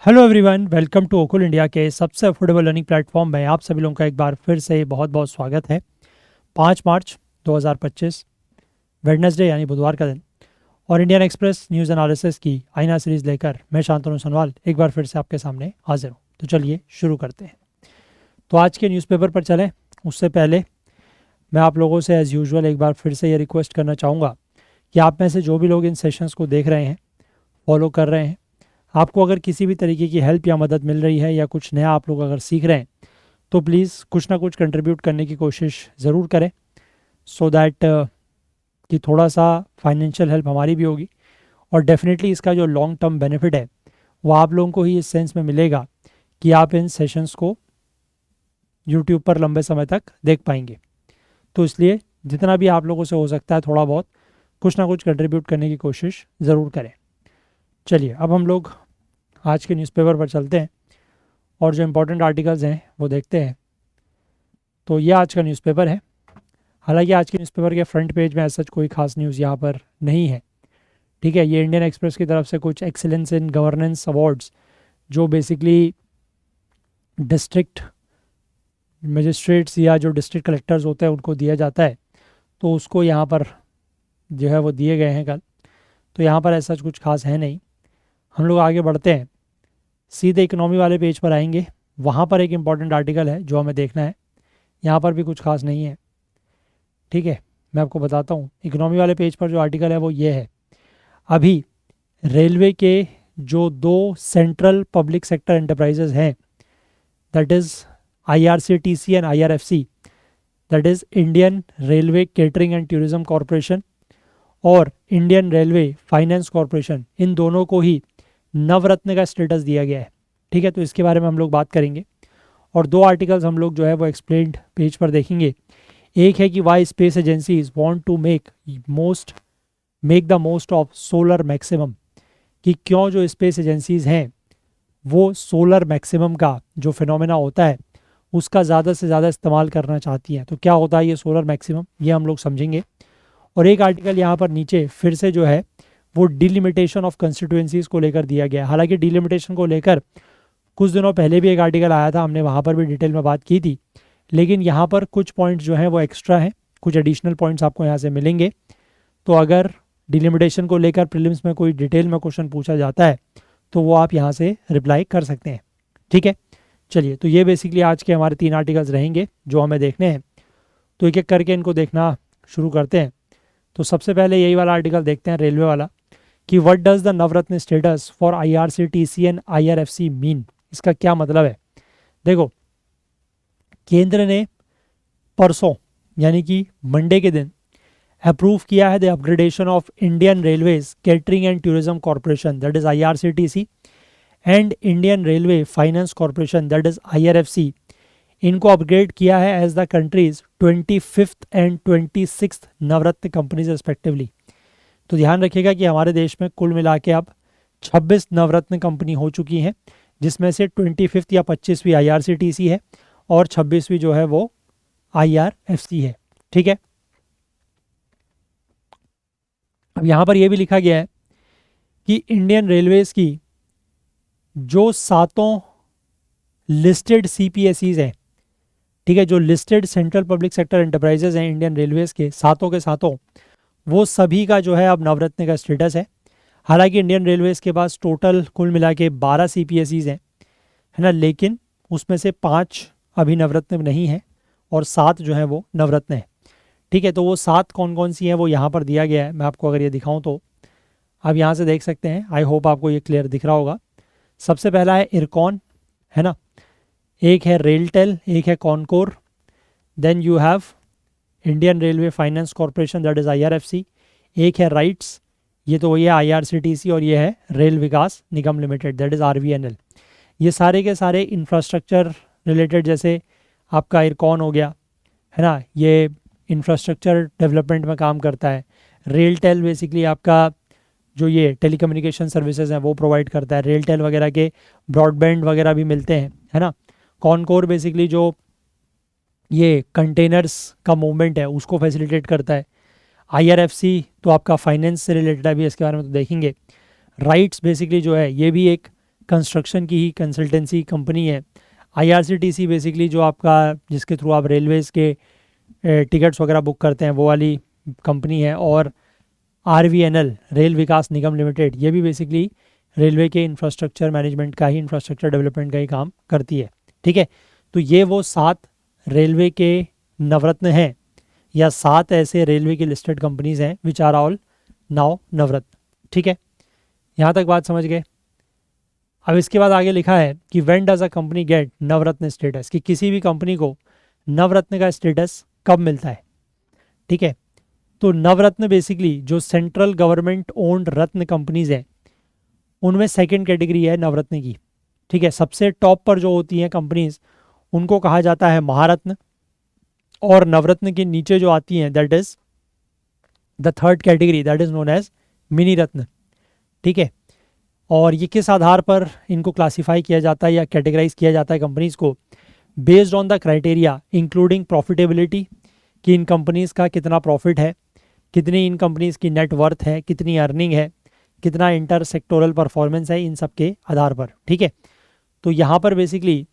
Hello everyone, welcome to Okul India के सबसे affordable learning platform में आप सभी लोगों का एक बार फिर से बहुत बहुत स्वागत है। 5 मार्च 2025 वेडनेसडे यानी बुधवार का दिन और इंडियन एक्सप्रेस न्यूज़ एनालिसिस की आईना सीरीज़ लेकर मैं शांतनु सोनवाल एक बार फिर से आपके सामने हाजिर हूँ। तो चलिए शुरू करते हैं। तो आज के न्यूज़पेपर पर चलें उससे पहले मैं आप लोगों से एज़ यूजुअल एक बार फिर से ये रिक्वेस्ट करना चाहूँगा कि आप में से जो भी लोग इन सेशंस को देख रहे हैं, फॉलो कर रहे हैं, आपको अगर किसी भी तरीके की हेल्प या मदद मिल रही है या कुछ नया आप लोग अगर सीख रहे हैं तो प्लीज़ कुछ ना कुछ कंट्रीब्यूट करने की कोशिश ज़रूर करें सो दैट कि थोड़ा सा फाइनेंशियल हेल्प हमारी भी होगी और डेफिनेटली इसका जो लॉन्ग टर्म बेनिफिट है वो आप लोगों को ही इस सेंस में मिलेगा कि आप इन सेशंस को यूट्यूब पर लंबे समय तक देख पाएंगे। तो इसलिए जितना भी आप लोगों से हो सकता है थोड़ा बहुत कुछ ना कुछ कंट्रीब्यूट करने की कोशिश ज़रूर करें। चलिए अब हम लोग आज के न्यूज़पेपर पर चलते हैं और जो इम्पोर्टेंट आर्टिकल्स हैं वो देखते हैं। तो ये आज का न्यूज़पेपर है। हालांकि आज के न्यूज़पेपर के फ्रंट पेज में ऐसा कोई खास न्यूज़ यहाँ पर नहीं है, ठीक है। ये इंडियन एक्सप्रेस की तरफ से कुछ एक्सीलेंस इन गवर्नेंस अवार्ड्स जो बेसिकली डिस्ट्रिक्ट मजिस्ट्रेट्स या जो डिस्ट्रिक्ट कलेक्टर्स होते हैं उनको दिया जाता है, तो उसको यहाँ पर जो है वो दिए गए हैं कल। तो यहाँ पर ऐसा कुछ खास है नहीं। हम लोग आगे बढ़ते हैं, सीधे इकोनॉमी वाले पेज पर आएंगे। वहाँ पर एक इम्पॉर्टेंट आर्टिकल है जो हमें देखना है। यहाँ पर भी कुछ खास नहीं है, ठीक है। मैं आपको बताता हूँ इकोनॉमी वाले पेज पर जो आर्टिकल है वो ये है। अभी रेलवे के जो 2 सेंट्रल पब्लिक सेक्टर एंटरप्राइजेज हैं, that is IRCTC and IRFC, that is Indian railway catering and tourism corporation और इंडियन रेलवे फाइनेंस कॉरपोरेशन, इन दोनों को ही नवरत्न का स्टेटस दिया गया है, ठीक है। तो इसके बारे में हम लोग बात करेंगे और 2 आर्टिकल्स हम लोग जो है वो एक्सप्लेन्ड पेज पर देखेंगे। एक है कि why space agencies want to make the most of solar maximum, कि क्यों जो स्पेस एजेंसीज हैं वो सोलर मैक्सिमम का जो फिनोमेना होता है उसका ज़्यादा से ज़्यादा इस्तेमाल करना चाहती हैं। तो क्या होता है ये सोलर मैक्सिमम, ये हम लोग समझेंगे। और एक आर्टिकल यहाँ पर नीचे फिर से जो है वो डिलिमिटेशन ऑफ कंस्टिट्यूएंसीज को लेकर दिया गया है। हालांकि डिलिमिटेशन को लेकर कुछ दिनों पहले भी एक आर्टिकल आया था, हमने वहाँ पर भी डिटेल में बात की थी, लेकिन यहाँ पर कुछ पॉइंट्स जो हैं वो एक्स्ट्रा हैं, कुछ एडिशनल पॉइंट्स आपको यहाँ से मिलेंगे। तो अगर डिलिमिटेशन को लेकर प्रीलिम्स में कोई डिटेल में क्वेश्चन पूछा जाता है तो वो आप यहाँ से रिप्लाई कर सकते हैं, ठीक है। चलिए, तो ये बेसिकली आज के हमारे 3 आर्टिकल्स रहेंगे जो हमें देखने हैं। तो एक एक करके इनको देखना शुरू करते हैं। तो सबसे पहले यही वाला आर्टिकल देखते हैं, रेलवे वाला, कि what does the Navratna status for IRCTC and IRFC mean. इसका क्या मतलब है? देखो, केंद्र ने परसों यानी कि मंडे के दिन अप्रूव किया है the upgradation of Indian railways catering and tourism corporation, that is IRCTC, and Indian railway finance corporation, that is IRFC। इनको अपग्रेड किया है as the country's 25th and 26th Navratna companies respectively. तो ध्यान रखिएगा कि हमारे देश में कुल मिला के अब 26 नवरत्न कंपनी हो चुकी हैं, जिसमें से 25th या 25वीं IRCTC है और 26वीं जो है वो IRFC है, ठीक है। अब यहाँ पर यह भी लिखा गया है कि इंडियन रेलवेज की जो 7 लिस्टेड CPSEs हैं, ठीक है, जो listed central public sector enterprises हैं इंडियन रेलवेज के 7 के 7, वो सभी का जो है अब नवरत्न का स्टेटस है। हालांकि इंडियन रेलवेज के पास टोटल कुल मिला के 12 CPSEs हैं, है ना, लेकिन उसमें से 5 अभी नवरत्न नहीं है और 7 जो है वो नवरत्न है, ठीक है। तो वो 7 कौन कौन सी हैं वो यहाँ पर दिया गया है। मैं आपको अगर ये दिखाऊँ तो आप यहाँ से देख सकते हैं। आई होप आपको ये क्लियर दिख रहा होगा। सबसे पहला है इरकॉन, है ना, एक है रेलटेल, एक है Concor, then you have Indian railway finance corporation, that is IRFC, एक है राइट्स, ये तो वही है IRCTC, और ये है rail Vikas Nigam limited, that is RVNL। ये सारे के सारे इंफ्रास्ट्रक्चर रिलेटेड, जैसे आपका इरकॉन हो गया, है ना, ये इंफ्रास्ट्रक्चर डेवलपमेंट में काम करता है। रेलटेल बेसिकली आपका जो ये टेलीकम्युनिकेशन सर्विसेज हैं वो प्रोवाइड करता है। रेलटेल वगैरह के ब्रॉडबैंड वगैरह भी मिलते हैं, है ना। कॉनकोर बेसिकली जो ये कंटेनर्स का मूवमेंट है उसको फैसिलिटेट करता है। IRFC तो आपका फाइनेंस से रिलेटेड है, अभी इसके बारे में तो देखेंगे। राइट्स बेसिकली जो है ये भी एक कंस्ट्रक्शन की ही कंसल्टेंसी कंपनी है। आईआरसीटीसी बेसिकली जो आपका जिसके थ्रू आप रेलवेज़ के टिकट्स वगैरह बुक करते हैं वो वाली कंपनी है। और आरवीएनएल रेल विकास निगम लिमिटेड ये भी बेसिकली रेलवे के इंफ्रास्ट्रक्चर मैनेजमेंट का ही, इंफ्रास्ट्रक्चर डेवलपमेंट का ही काम करती है। ठीक है, तो ये वो 7 रेलवे के नवरत्न हैं, या 7 ऐसे रेलवे की लिस्टेड कंपनीज हैं विच आर ऑल नाउ नवरत्न। ठीक है, यहाँ तक बात समझ गए। अब इसके बाद आगे लिखा है कि when does a company get Navratna status, कि किसी भी कंपनी को नवरत्न का स्टेटस कब मिलता है। ठीक है, तो नवरत्न बेसिकली जो सेंट्रल गवर्नमेंट ओन्ड रत्न कंपनीज हैं उनमें सेकंड कैटेगरी है नवरत्न की। ठीक है, सबसे टॉप पर जो होती हैं कंपनीज उनको कहा जाता है महारत्न, और नवरत्न के नीचे जो आती हैं that is the third category that is known as mini ratna. ठीक है, और ये किस आधार पर इनको क्लासीफाई किया जाता है या कैटेगराइज किया जाता है कंपनीज को, based on the criteria including profitability, कि इन कंपनीज का कितना प्रॉफिट है, कितनी इन कंपनीज की नेट वर्थ है, कितनी अर्निंग है, कितना इंटर सेक्टोरल परफॉर्मेंस है, इन सब के आधार पर। ठीक है, तो यहाँ पर बेसिकली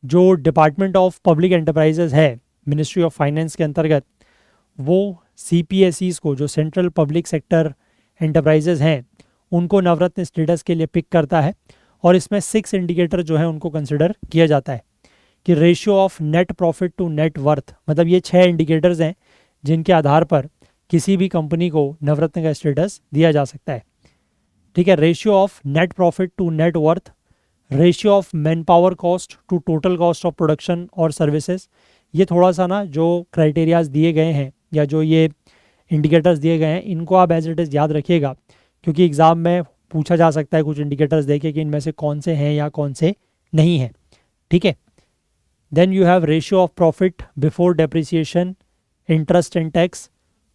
जो डिपार्टमेंट ऑफ पब्लिक एंटरप्राइजेज है मिनिस्ट्री ऑफ फाइनेंस के अंतर्गत, वो CPSEs को, जो सेंट्रल पब्लिक सेक्टर एंटरप्राइजेज हैं, उनको नवरत्न स्टेटस के लिए पिक करता है। और इसमें 6 इंडिकेटर जो है उनको कंसिडर किया जाता है, कि ratio of net profit to net worth, मतलब ये 6 इंडिकेटर्स हैं जिनके आधार पर किसी भी कंपनी को नवरत्न का स्टेटस दिया जा सकता है। ठीक है, ratio of net profit to net worth, ratio of man power cost to total cost of production और सर्विसेज। ये थोड़ा सा ना जो क्राइटेरियाज दिए गए हैं या जो ये इंडिकेटर्स दिए गए हैं इनको आप एज इट इज़ याद रखिएगा, क्योंकि एग्ज़ाम में पूछा जा सकता है कुछ इंडिकेटर्स देके कि इनमें से कौन से हैं या कौन से नहीं हैं। ठीक है, then you have ratio of profit before depreciation, interest and tax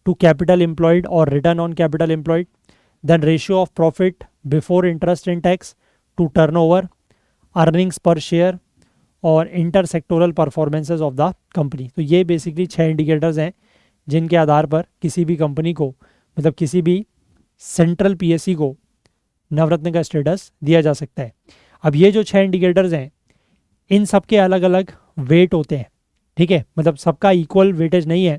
to capital employed और return on capital employed. Then ratio of profit before interest and tax to turnover, earnings per share और inter sectoral performances of the company. तो ये basically 6 indicators हैं जिनके आधार पर किसी भी company को, मतलब किसी भी सेंट्रल PSE को नवरत्न का स्टेटस दिया जा सकता है। अब ये जो 6 इंडिकेटर्स हैं इन सब के अलग अलग वेट होते हैं। ठीक है, मतलब सबका इक्वल वेटेज नहीं है।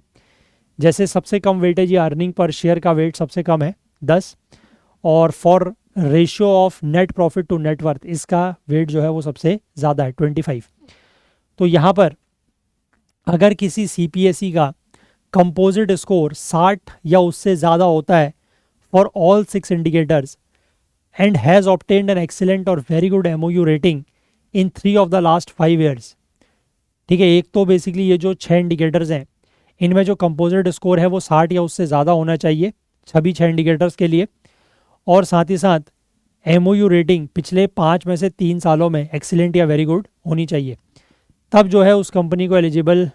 जैसे सबसे कम वेटेज या अर्निंग पर शेयर का वेट सबसे कम है 10, और for ratio of net profit to net worth इसका वेट जो है वो सबसे ज़्यादा है 25। तो यहाँ पर अगर किसी CPSE का कंपोजिट स्कोर 60 या उससे ज़्यादा होता है for all 6 indicators and has obtained an excellent और very good MOU rating in 3 of the last 5 years. ठीक है, एक तो बेसिकली ये जो 6 इंडिकेटर्स हैं इनमें जो कंपोजिट स्कोर है वो 60 या उससे ज़्यादा होना चाहिए सभी 6 इंडिकेटर्स के लिए, और साथ ही साथ MOU रेटिंग पिछले 5 में से 3 सालों में एक्सीलेंट या वेरी गुड होनी चाहिए। तब जो है उस कंपनी को एलिजिबल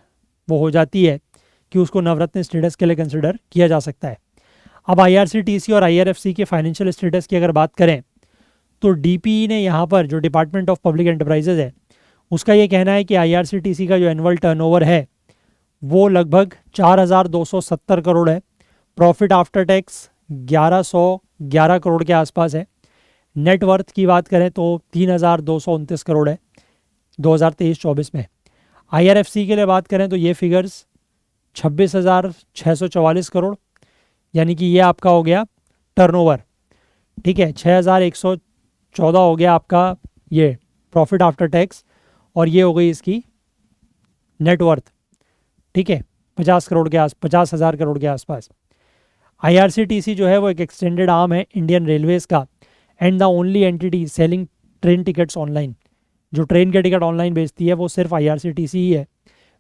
वो हो जाती है कि उसको नवरत्न स्टेटस के लिए कंसिडर किया जा सकता है। अब IRCTC और IRFC के फाइनेंशियल स्टेटस की अगर बात करें तो DPE ने यहाँ पर जो डिपार्टमेंट ऑफ पब्लिक एंटरप्राइजेज है उसका ये कहना है कि IRCTC का जो एनुअल टर्नओवर है वो लगभग 4270 करोड़ है, प्रॉफिट आफ्टर टैक्स 1111 करोड़ के आसपास है, नेट वर्थ की बात करें तो 3229 करोड़ है 2023-24 में। IRFC के लिए बात करें तो ये फिगर्स 26,644 करोड़, यानी कि ये आपका हो गया टर्नओवर। ठीक है, 6,114 हो गया आपका ये प्रॉफिट आफ्टर टैक्स, और ये हो गई इसकी नेट वर्थ। ठीक है, 50,000 करोड़ के आसपास। IRCTC जो है वो एक एक्सटेंडेड आर्म है इंडियन रेलवेज़ का, and the only entity selling train tickets online. जो ट्रेन के टिकट ऑनलाइन बेचती है वो सिर्फ IRCTC ही है।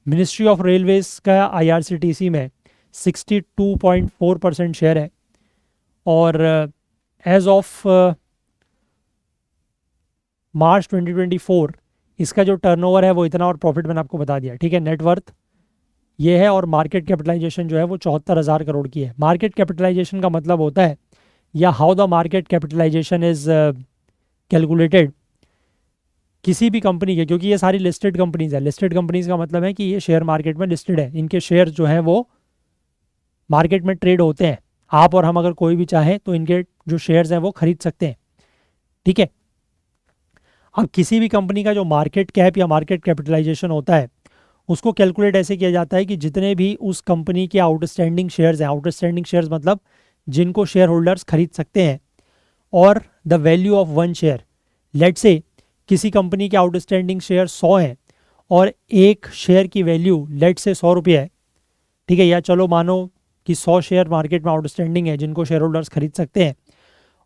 मिनिस्ट्री ऑफ रेलवेज़ का IRCTC में 62.4% शेयर है, और एज ऑफ मार्च 2024 इसका जो टर्नओवर है वो इतना, और प्रॉफिट मैंने आपको बता दिया। ठीक है, नेटवर्थ ये है, और मार्केट कैपिटलाइजेशन जो है वो 74,000 करोड़ की है। मार्केट कैपिटलाइजेशन का मतलब होता है, या how the market capitalisation is calculated किसी भी कंपनी के, क्योंकि ये सारी लिस्टेड कंपनीज है। लिस्टेड कंपनीज का मतलब है कि ये शेयर मार्केट में लिस्टेड है, इनके शेयर जो हैं वो मार्केट में ट्रेड होते हैं। आप और हम अगर कोई भी चाहें तो इनके जो शेयर्स हैं वो खरीद सकते हैं। ठीक है, अब किसी भी कंपनी का जो मार्केट कैप या मार्केट कैपिटलाइजेशन होता है उसको कैलकुलेट ऐसे किया जाता है कि जितने भी उस कंपनी के आउटस्टैंडिंग शेयर्स हैं, आउटस्टैंडिंग शेयर्स मतलब जिनको शेयर होल्डर्स खरीद सकते हैं, और the value of one share. Let say किसी कंपनी के आउटस्टैंडिंग शेयर 100 हैं और एक शेयर की वैल्यू लेट से 100 रुपये है, ठीक है, या चलो मानो कि 100 शेयर मार्केट में आउटस्टैंडिंग है जिनको शेयर होल्डर्स खरीद सकते हैं,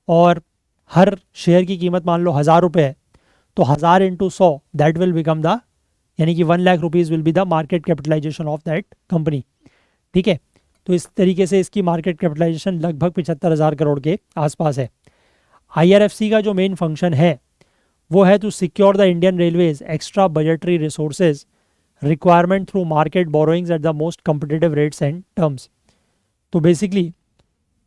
और हर शेयर की कीमत मान लो 1000 रुपये है, तो 1000 into 100 that will become the, यानी कि 1 lakh rupees will be the market capitalisation of that company, ठीक है। तो इस तरीके से इसकी मार्केट कैपिटलाइजेशन लगभग 75,000 करोड़ के आसपास है। IRFC का जो मेन फंक्शन है वो है to secure the Indian railways extra budgetary resources requirement through market borrowings at the most competitive rates and terms. तो बेसिकली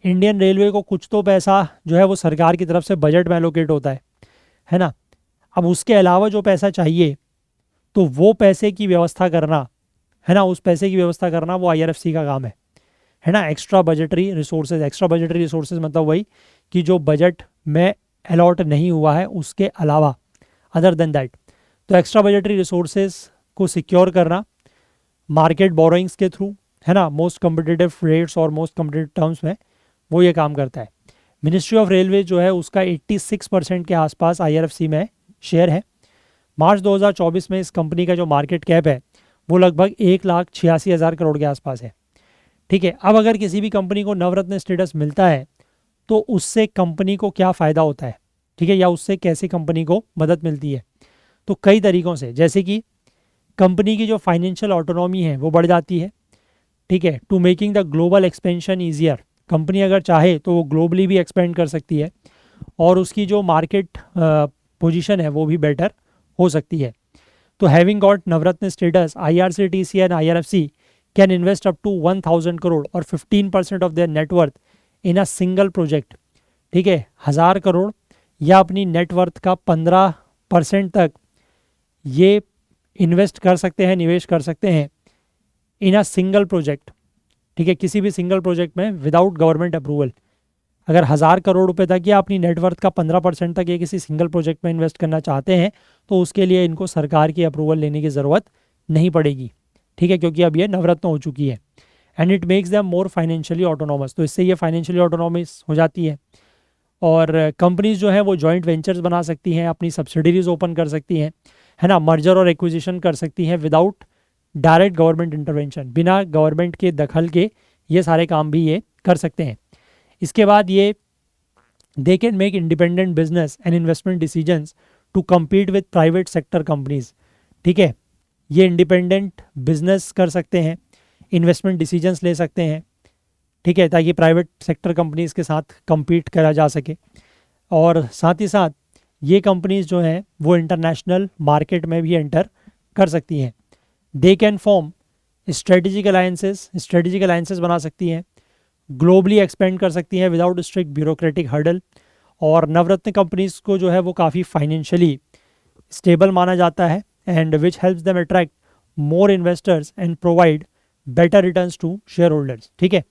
इंडियन रेलवे को कुछ तो पैसा जो है वो सरकार की तरफ से बजट में एलोकेट होता है ना। अब उसके अलावा जो पैसा चाहिए तो वो पैसे की व्यवस्था करना, है ना, उस पैसे की व्यवस्था करना वो IRFC का काम है ना। Extra budgetary resources, extra budgetary resources मतलब वही कि जो बजट में अलॉट नहीं हुआ है उसके अलावा, अदर देन दैट। तो एक्स्ट्रा बजटरी रिसोर्सेज को सिक्योर करना मार्केट बोरोइंग्स के थ्रू, है ना, मोस्ट कम्पिटिटिव रेट्स और मोस्ट कम्पिटिटिव टर्म्स में वो ये काम करता है। मिनिस्ट्री ऑफ रेलवे जो है उसका 86% के आसपास IRFC में शेयर है। मार्च 2024 में इस कंपनी का जो मार्केट कैप है वो लगभग 1,86,000 करोड़ के आसपास है, ठीक है। अब अगर किसी भी कंपनी को नवरत्न स्टेटस मिलता है तो उससे कंपनी को क्या फ़ायदा होता है, ठीक है, या उससे कैसे कंपनी को मदद मिलती है। तो कई तरीक़ों से, जैसे कि कंपनी की जो फाइनेंशियल ऑटोनॉमी है वो बढ़ जाती है, ठीक है, to making the global expansion easier. Company अगर चाहे तो वो ग्लोबली भी एक्सपेंड कर सकती है और उसकी जो मार्केट पोजीशन है वो भी बेटर हो सकती है। तो having got Navratna status, IRCTC and IRFC can invest up to 1000 crore और 15% of their net worth in a single project, ठीक है, 1000 करोड़ या अपनी नेटवर्थ का 15% तक ये इन्वेस्ट कर सकते हैं, निवेश कर सकते हैं इन अ सिंगल प्रोजेक्ट, ठीक है, किसी भी सिंगल प्रोजेक्ट में विदाउट गवर्नमेंट अप्रूवल। अगर 1000 करोड़ रुपए तक या अपनी नेटवर्थ का 15% तक ये किसी सिंगल प्रोजेक्ट में इन्वेस्ट करना चाहते हैं तो उसके लिए इनको सरकार की अप्रूवल लेने की ज़रूरत नहीं पड़ेगी, ठीक है, क्योंकि अब ये नवरत्न हो चुकी है। And it makes them more financially autonomous, तो इससे ये फाइनेंशियली ऑटोनॉमस हो जाती है। और कंपनीज जो है वो जॉइंट वेंचर्स बना सकती हैं, अपनी सब्सिडरीज ओपन कर सकती हैं, है ना, मर्जर और एक्विजिशन कर सकती हैं विदाउट डायरेक्ट गवर्नमेंट इंटरवेंशन, बिना गवर्नमेंट के दखल के ये सारे काम भी ये कर सकते हैं। इसके बाद ये they can make independent business and investment decisions to compete with private sector companies, ठीक है, ये इंडिपेंडेंट बिजनेस कर सकते हैं, इन्वेस्टमेंट डिसीजंस ले सकते हैं, ठीक है, ताकि प्राइवेट सेक्टर कंपनीज के साथ कम्पीट करा जा सके। और साथ ही साथ ये कंपनीज जो हैं वो इंटरनेशनल मार्केट में भी एंटर कर सकती हैं। They can form strategic alliances बना सकती हैं, ग्लोबली एक्सपेंड कर सकती हैं विदाउट स्ट्रिक्ट ब्यूरोक्रेटिक हर्डल। और नवरत्न कंपनीज को जो है वो काफ़ी फाइनेंशियली स्टेबल माना जाता है and which helps them attract more investors and provide better returns to share holders, ठीक है।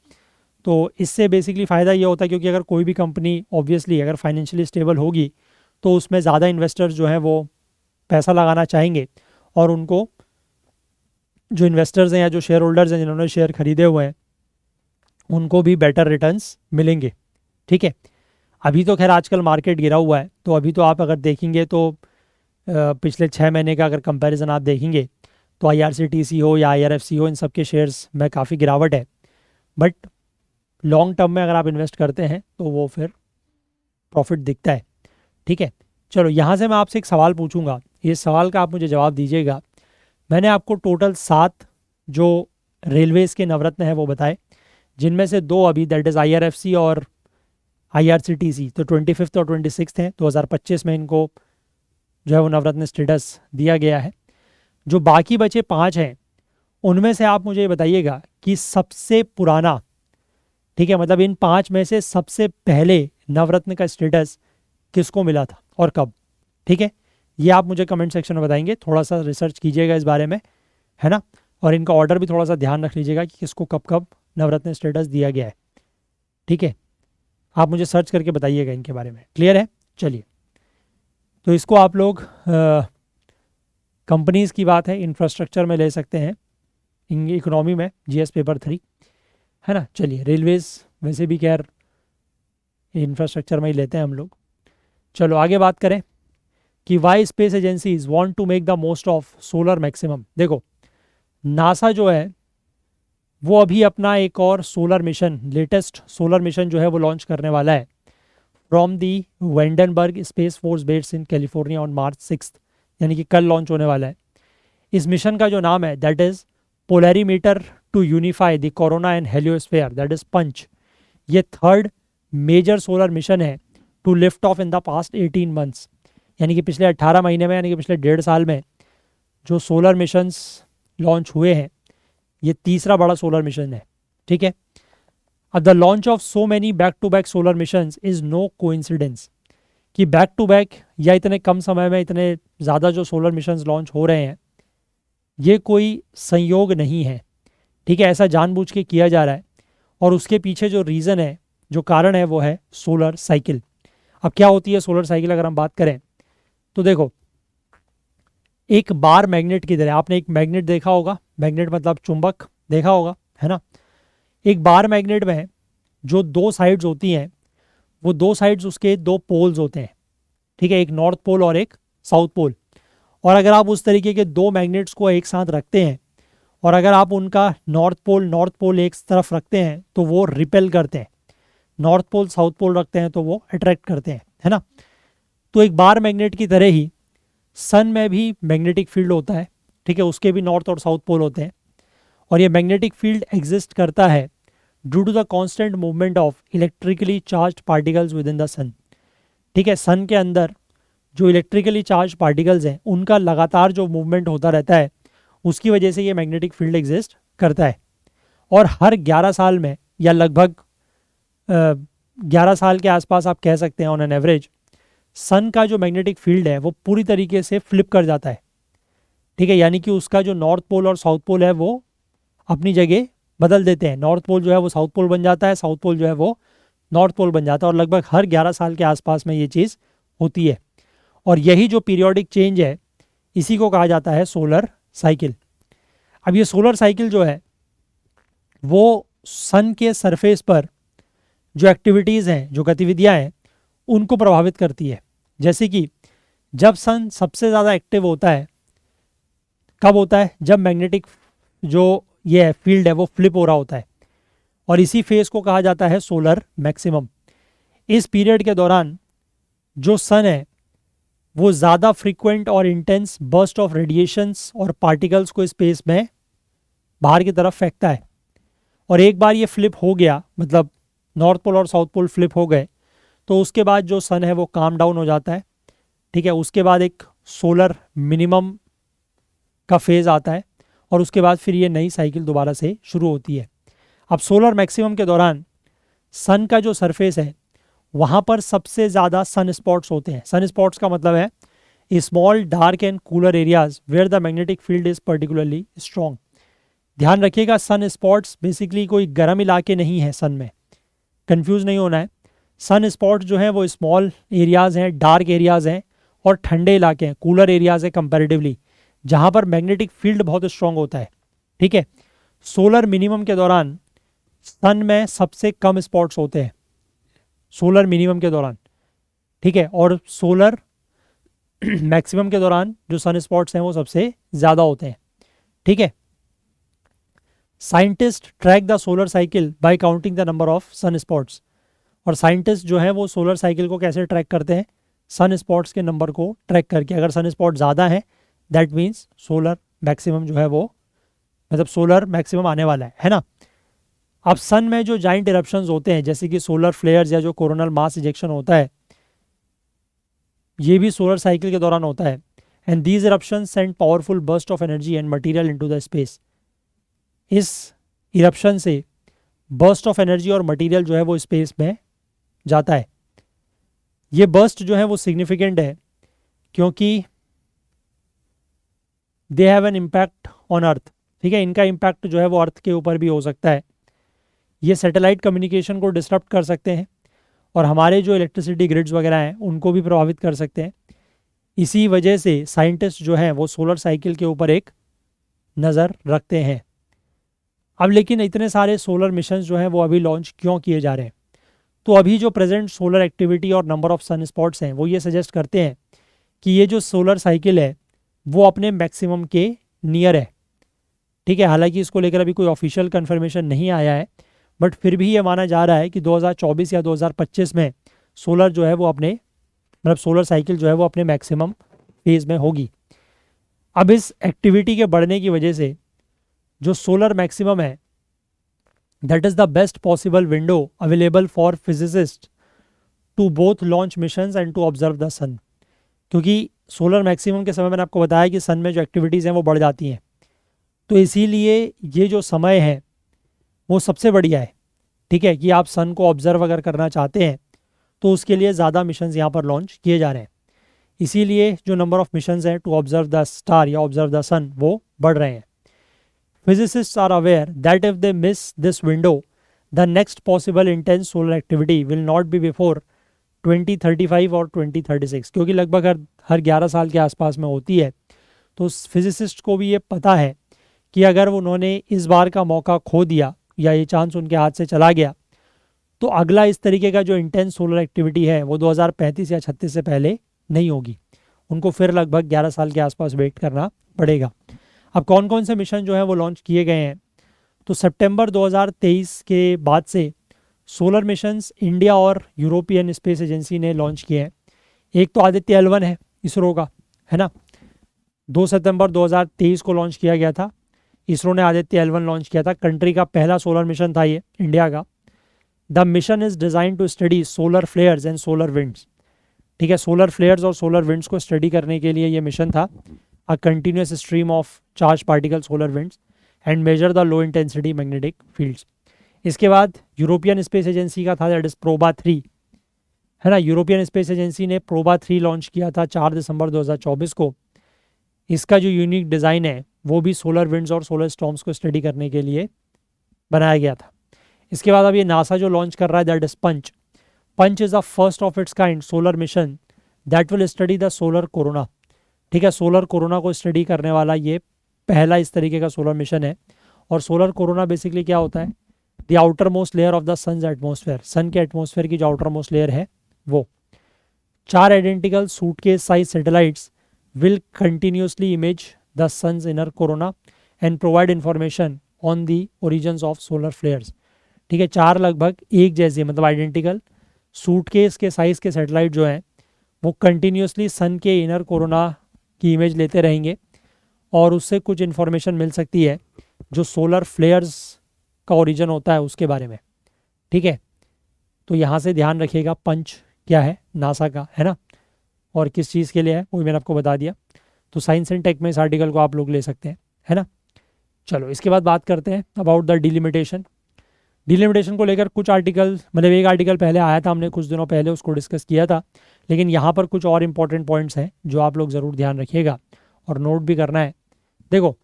तो इससे बेसिकली फ़ायदा ये होता है क्योंकि अगर कोई भी कंपनी ऑब्वियसली अगर फाइनेंशियली स्टेबल होगी तो उसमें ज़्यादा इन्वेस्टर्स जो हैं वो पैसा लगाना चाहेंगे और उनको जो इन्वेस्टर्स हैं या जो शेयर होल्डर्स हैं जिन्होंने शेयर खरीदे हुए हैं उनको भी बेटर रिटर्न्स मिलेंगे, ठीक है। अभी तो खैर आजकल मार्केट गिरा हुआ है, तो अभी तो आप अगर देखेंगे तो पिछले 6 महीने का अगर कंपैरिजन आप देखेंगे तो IRCTC हो या IRFC हो, इन सब के शेयर्स में काफ़ी गिरावट है। बट लॉन्ग टर्म में अगर आप इन्वेस्ट करते हैं तो वो फिर प्रॉफिट दिखता है, ठीक है। चलो यहाँ से मैं आपसे एक सवाल पूछूंगा, इस सवाल का आप मुझे जवाब दीजिएगा। मैंने आपको टोटल 7 जो रेलवेज़ के नवरत्न हैं वो बताए, जिनमें से 2 अभी दैट इज़ IRFC और IRCTC तो 25 और 26 हैं, 2025 में इनको जो है वो नवरत्न स्टेटस दिया गया है। जो बाकी बचे 5 हैं उनमें से आप मुझे बताइएगा कि सबसे पुराना, ठीक है, मतलब इन 5 में से सबसे पहले नवरत्न का स्टेटस किसको मिला था और कब, ठीक है, ये आप मुझे कमेंट सेक्शन में बताएंगे। थोड़ा सा रिसर्च कीजिएगा इस बारे में, है ना, और इनका ऑर्डर भी थोड़ा सा ध्यान रख लीजिएगा कि किसको कब कब नवरत्न स्टेटस दिया गया है, ठीक है। आप मुझे सर्च करके बताइएगा इनके बारे में, क्लियर है। चलिए तो इसको आप लोग कंपनीज़ की बात है, इंफ्रास्ट्रक्चर में ले सकते हैं, इकोनॉमी में जीएस पेपर 3, है ना। चलिए, रेलवेज़ वैसे भी खैर इंफ्रास्ट्रक्चर में ही लेते हैं हम लोग। चलो आगे बात करें कि why space agencies want to make the most of solar maximum. देखो, नासा जो है वो अभी अपना एक और solar mission, latest solar mission जो है वो लॉन्च करने वाला है from the Vandenberg space force based in California on March 6, यानी कि कल लॉन्च होने वाला है। इस मिशन का जो नाम है that is polarimeter to unify the corona and heliosphere, that is PUNCH. ये थर्ड मेजर सोलर मिशन है to lift off in the past 18 months, यानी कि पिछले 18 महीने में, यानी कि पिछले 1.5 साल में जो सोलर मिशंस लॉन्च हुए हैं, ये तीसरा बड़ा सोलर मिशन है। ठीक है, अब the launch of so many back to back solar missions is no coincidence, कि बैक टू बैक या इतने कम समय में इतने ज़्यादा जो सोलर मिशंस लॉन्च हो रहे हैं, ये कोई संयोग नहीं है। ठीक है, ऐसा जानबूझ के किया जा रहा है, और उसके पीछे जो रीज़न है, जो कारण है, वो है सोलर साइकिल। अब क्या होती है सोलर साइकिल अगर हम बात करें तो देखो, एक बार मैग्नेट की तरह, आपने एक मैग्नेट देखा होगा, मैग्नेट मतलब चुंबक देखा होगा, है ना। एक बार मैग्नेट में जो दो साइड्स होती हैं, वो दो साइड्स उसके दो पोल्स होते हैं। ठीक है, एक नॉर्थ पोल और एक साउथ पोल। और अगर आप उस तरीके के दो मैग्नेट्स को एक साथ रखते हैं, और अगर आप उनका नॉर्थ पोल एक तरफ रखते हैं तो वो रिपेल करते हैं, नॉर्थ पोल साउथ पोल रखते हैं तो वो अट्रैक्ट करते हैं, है ना। तो एक बार मैग्नेट की तरह ही सन में भी मैग्नेटिक फील्ड होता है। ठीक है, उसके भी नॉर्थ और साउथ पोल होते हैं, और ये मैग्नेटिक फील्ड एग्जिस्ट करता है due to the constant movement of electrically charged particles within the sun. ठीक है, सन के अंदर जो इलेक्ट्रिकली चार्ज पार्टिकल्स हैं, उनका लगातार जो मूवमेंट होता रहता है, उसकी वजह से ये मैग्नेटिक फील्ड एग्जिस्ट करता है। और हर 11 साल में, या लगभग 11 साल के आसपास आप कह सकते हैं ऑन एन एवरेज, सन का जो मैग्नेटिक फील्ड है वो पूरी तरीके से फ्लिप कर जाता है। ठीक है, यानी कि उसका जो नॉर्थ पोल और साउथ पोल है वो अपनी जगह बदल देते हैं। नॉर्थ पोल जो है वो साउथ पोल बन जाता है, साउथ पोल जो है वो नॉर्थ पोल बन जाता है, और लगभग हर 11 साल के आसपास में ये चीज़ होती है। और यही जो पीरियोडिक चेंज है, इसी को कहा जाता है सोलर साइकिल। अब ये सोलर साइकिल जो है वो सन के सरफेस पर जो एक्टिविटीज़ हैं, जो गतिविधियां हैं, उनको प्रभावित करती है। जैसे कि जब सन सबसे ज़्यादा एक्टिव होता है, कब होता है? जब मैग्नेटिक जो ये फील्ड है वो फ्लिप हो रहा होता है, और इसी फेज को कहा जाता है सोलर मैक्सिमम। इस पीरियड के दौरान जो सन है वो ज़्यादा फ्रीक्वेंट और इंटेंस बर्स्ट ऑफ रेडिएशंस और पार्टिकल्स को स्पेस में बाहर की तरफ फेंकता है। और एक बार ये फ्लिप हो गया, मतलब नॉर्थ पोल और साउथ पोल फ्लिप हो गए, तो उसके बाद जो सन है वो काम डाउन हो जाता है। ठीक है, उसके बाद एक सोलर मिनिमम का फेज़ आता है, और उसके बाद फिर ये नई साइकिल दोबारा से शुरू होती है। अब सोलर मैक्सिमम के दौरान सन का जो सरफेस है वहाँ पर सबसे ज़्यादा सन स्पॉट्स होते हैं। सन स्पॉट्स का मतलब है small dark and cooler areas where the magnetic field is particularly strong. ध्यान रखिएगा, सन स्पॉट्स बेसिकली कोई गर्म इलाके नहीं है सन में, कंफ्यूज नहीं होना है। सन स्पॉट्स जो हैं वो स्मॉल एरियाज़ हैं, डार्क एरियाज़ हैं, और ठंडे इलाके हैं, कूलर एरियाज़ हैं कंपैरेटिवली, जहाँ पर मैग्नेटिक फील्ड बहुत स्ट्रॉन्ग होता है। ठीक है, सोलर मिनिमम के दौरान सन में सबसे कम स्पॉट्स होते हैं, सोलर मिनिमम के दौरान। ठीक है, और सोलर मैक्सिमम के दौरान जो सन स्पॉट्स हैं वो सबसे ज़्यादा होते हैं। ठीक है, scientist track the solar cycle by counting the number of sun spots. और साइंटिस्ट जो है वो सोलर साइकिल को कैसे ट्रैक करते हैं? सन स्पॉट्स के नंबर को ट्रैक करके। अगर सन स्पॉट ज़्यादा है दैट मीन्स सोलर मैक्सिमम जो है वो, मतलब सोलर मैक्सिमम आने वाला है ना। अब सन में जो जाइंट इरप्शंस होते हैं, जैसे कि सोलर फ्लेयर्स या जो कोरोनल मास इजेक्शन होता है, ये भी सोलर साइकिल के दौरान होता है। And these eruptions send powerful burst of energy and material into the space. इस इरप्शन से बर्स्ट ऑफ एनर्जी और मटेरियल जो है वो स्पेस में जाता है। ये बर्स्ट जो है वो सिग्निफिकेंट है क्योंकि they have an impact on earth. ठीक है, इनका इम्पैक्ट जो है वो अर्थ के ऊपर भी हो सकता है। ये सैटेलाइट कम्युनिकेशन को डिसरप्ट कर सकते हैं, और हमारे जो इलेक्ट्रिसिटी ग्रिड्स वगैरह हैं उनको भी प्रभावित कर सकते हैं। इसी वजह से साइंटिस्ट जो हैं वो सोलर साइकिल के ऊपर एक नज़र रखते हैं। अब लेकिन इतने सारे सोलर मिशन जो हैं वो अभी लॉन्च क्यों किए जा रहे हैं? तो अभी जो प्रेजेंट सोलर एक्टिविटी और नंबर ऑफ सन स्पॉट्स हैं वो ये सजेस्ट करते हैं कि ये जो सोलर साइकिल है वो अपने मैक्सिमम के नियर है। ठीक है, हालांकि इसको लेकर अभी कोई ऑफिशियल कंफर्मेशन नहीं आया है, बट फिर भी ये माना जा रहा है कि 2024 या 2025 में सोलर जो है वो अपने मतलब सोलर साइकिल जो है वो अपने मैक्सिमम फेज में होगी। अब इस एक्टिविटी के बढ़ने की वजह से जो सोलर मैक्सिमम है that is the best possible window available for physicist to both launch missions and to observe the sun. क्योंकि सोलर मैक्सिमम के समय मैंने आपको बताया कि सन में जो एक्टिविटीज़ हैं वो बढ़ जाती हैं, तो इसीलिए ये जो समय है वो सबसे बढ़िया है। ठीक है, कि आप सन को ऑब्जर्व अगर करना चाहते हैं तो उसके लिए ज़्यादा मिशंस यहाँ पर लॉन्च किए जा रहे हैं। इसीलिए जो नंबर ऑफ मिशंस हैं टू ऑब्जर्व द स्टार या ऑब्जर्व द सन वो बढ़ रहे हैं। Physicists are aware that if they miss this window the next possible intense solar activity will not be before 2035 और 2036, क्योंकि लगभग हर 11 साल के आसपास में होती है। तो फिजिसिस्ट को भी ये पता है कि अगर उन्होंने इस बार का मौका खो दिया या ये चांस उनके हाथ से चला गया तो अगला इस तरीके का जो इंटेंस सोलर एक्टिविटी है वो 2035 या 36 से पहले नहीं होगी। उनको फिर लगभग 11 साल के आसपास वेट करना पड़ेगा। अब कौन कौन से मिशन जो हैं वो लॉन्च किए गए हैं? तो सितंबर 2023 के बाद से सोलर मिशंस इंडिया और यूरोपियन स्पेस एजेंसी ने लॉन्च किए हैं। एक तो आदित्य L1 है इसरो का, है ना, 2 सितंबर 2023 को लॉन्च किया गया था। इसरो ने आदित्य L1 लॉन्च किया था। कंट्री का पहला सोलर मिशन था ये, इंडिया का। The mission is design to study solar flares and solar winds. ठीक है, सोलर फ्लेयर्स और सोलर विंड्स को स्टडी करने के लिए ये मिशन था। A continuous stream of charge particle solar winds and measure the low intensity magnetic fields. इसके बाद यूरोपियन स्पेस एजेंसी का था, दैट इज प्रोबा 3, है ना। यूरोपियन स्पेस एजेंसी ने प्रोबा 3 लॉन्च किया था 4 दिसंबर 2024 को। इसका जो यूनिक डिज़ाइन है वो भी सोलर विंड्स और सोलर स्टॉर्म्स को स्टडी करने के लिए बनाया गया था। इसके बाद अब ये नासा जो लॉन्च कर रहा है that is PUNCH. PUNCH is the first of its kind solar mission that will study the solar corona. ठीक है, सोलर कोरोना को स्टडी करने वाला ये पहला इस तरीके का सोलर मिशन है। और सोलर कोरोना बेसिकली क्या होता है? The outermost layer of the sun's atmosphere, sun के एटमोसफेयर की जो आउटर मोस्ट लेयर है वो। 4 identical suitcase size satellites will continuously image the sun's inner corona and provide information on the origins of solar flares। ठीक है, 4 लगभग एक जैसे मतलब आइडेंटिकल सूटकेस के साइज़ के सैटेलाइट जो हैं वो कंटिन्यूसली सन के इनर कोरोना की इमेज लेते रहेंगे और उससे कुछ इन्फॉर्मेशन मिल सकती है जो सोलर फ्लेयर्स का ओरिजिन होता है उसके बारे में। ठीक है, तो यहाँ से ध्यान रखिएगा पंच क्या है, नासा का, है ना, और किस चीज़ के लिए है वो मैंने आपको बता दिया। तो साइंस एंड टेक में इस आर्टिकल को आप लोग ले सकते हैं, है ना। चलो इसके बाद बात करते हैं अबाउट द डिलिमिटेशन। डिलिमिटेशन को लेकर कुछ आर्टिकल, मतलब एक आर्टिकल पहले आया था, हमने कुछ दिनों पहले उसको डिस्कस किया था, लेकिन यहाँ पर कुछ और इंपॉर्टेंट पॉइंट्स हैं जो आप लोग ज़रूर ध्यान रखिएगा और नोट भी करना है। देखो,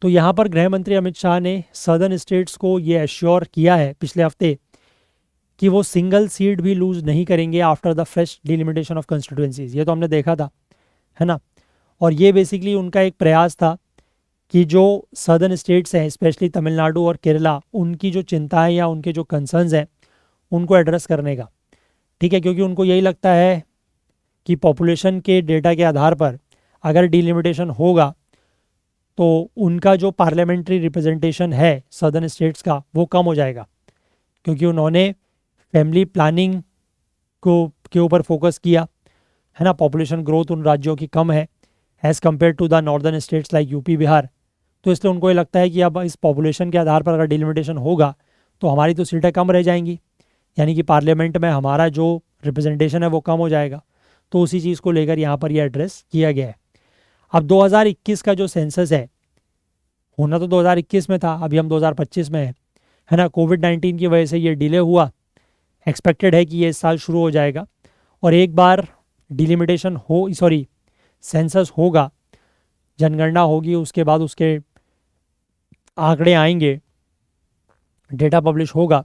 तो यहाँ पर गृह मंत्री अमित शाह ने सदर्न स्टेट्स को ये एश्योर किया है पिछले हफ्ते कि वो सिंगल सीट भी लूज नहीं करेंगे after the fresh delimitation of constituencies. ये तो हमने देखा था, है ना। और ये बेसिकली उनका एक प्रयास था कि जो सदर्न स्टेट्स हैं स्पेशली तमिलनाडु और केरला, उनकी जो चिंताएं या उनके जो कंसर्न्स हैं उनको एड्रेस करने का। ठीक है, क्योंकि उनको यही लगता है कि पॉपुलेशन के डेटा के आधार पर अगर डिलिमिटेशन होगा तो उनका जो पार्लियामेंट्री रिप्रेजेंटेशन है सदर्न स्टेट्स का वो कम हो जाएगा, क्योंकि उन्होंने फैमिली प्लानिंग को के ऊपर फोकस किया, है ना। पॉपुलेशन ग्रोथ उन राज्यों की कम है as compare to the northern states like UP Bihar. तो इसलिए उनको ये लगता है कि अब इस पॉपुलेशन के आधार पर अगर डिलिमिटेशन होगा तो हमारी तो सीटें कम रह जाएंगी, यानी कि पार्लियामेंट में हमारा जो रिप्रेजेंटेशन है वो कम हो जाएगा। तो उसी चीज़ को लेकर यहाँ पर यह एड्रेस किया गया है। अब 2021 का जो सेंसस है, होना तो 2021 में था, अभी हम 2025 में है ना। कोविड-19 की वजह से ये डिले हुआ। एक्सपेक्टेड है कि ये इस साल शुरू हो जाएगा और एक बार डिलिमिटेशन सेंसस होगा, जनगणना होगी, उसके बाद उसके आंकड़े आएंगे, डेटा पब्लिश होगा,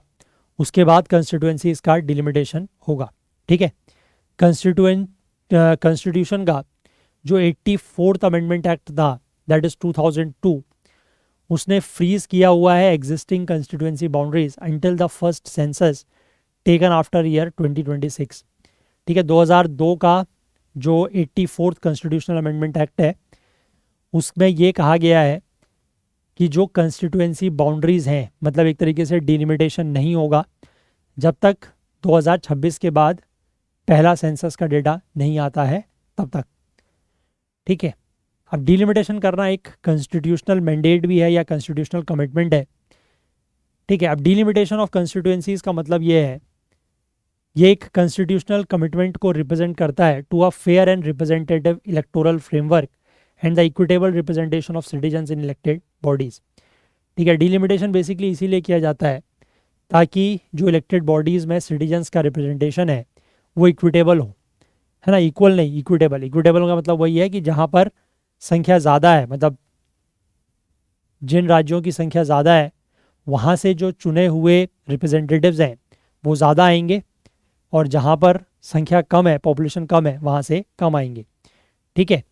उसके बाद कंस्टिट्यूएंसीज का डिलिमिटेशन होगा। ठीक है, कंस्टिट्यूएंट कॉन्स्टिट्यूशन का जो 84th अमेंडमेंट एक्ट था, दैट इज 2002, उसने फ्रीज किया हुआ है existing constituency boundaries until the first census taken after year 2026। ठीक है, 2002 का जो 84th कॉन्स्टिट्यूशनल अमेंडमेंट एक्ट है उसमें ये कहा गया है कि जो कंस्टिट्यूएंसी बाउंड्रीज हैं, मतलब एक तरीके से डिलिमिटेशन नहीं होगा जब तक 2026 के बाद पहला सेंसस का डेटा नहीं आता है तब तक। ठीक है, अब डिलिमिटेशन करना एक कॉन्स्टिट्यूशनल मैंडेट भी है या कॉन्स्टिट्यूशनल कमिटमेंट है। ठीक है, अब डिलिमिटेशन ऑफ कंस्टिट्यूएंसीज का मतलब ये है, ये एक कॉन्स्टिट्यूशनल कमिटमेंट को रिप्रेजेंट करता है to a fair and representative electoral framework and the equitable representation of citizens in elected bodies. ठीक है, डिलिमिटेशन बेसिकली इसीलिए किया जाता है ताकि जो इलेक्टेड बॉडीज़ में सिटीजन्स का रिप्रेजेंटेशन है वो इक्विटेबल हो, है ना, इक्वल नहीं, इक्विटेबल। इक्विटेबल का मतलब वही है कि जहाँ पर संख्या ज़्यादा है, मतलब जिन राज्यों की संख्या ज़्यादा है वहाँ से जो चुने हुए रिप्रेजेंटेटिव्स हैं वो ज़्यादा आएंगे, और जहाँ पर संख्या कम है, पॉपुलेशन कम है, वहाँ से कम आएंगे। ठीक है,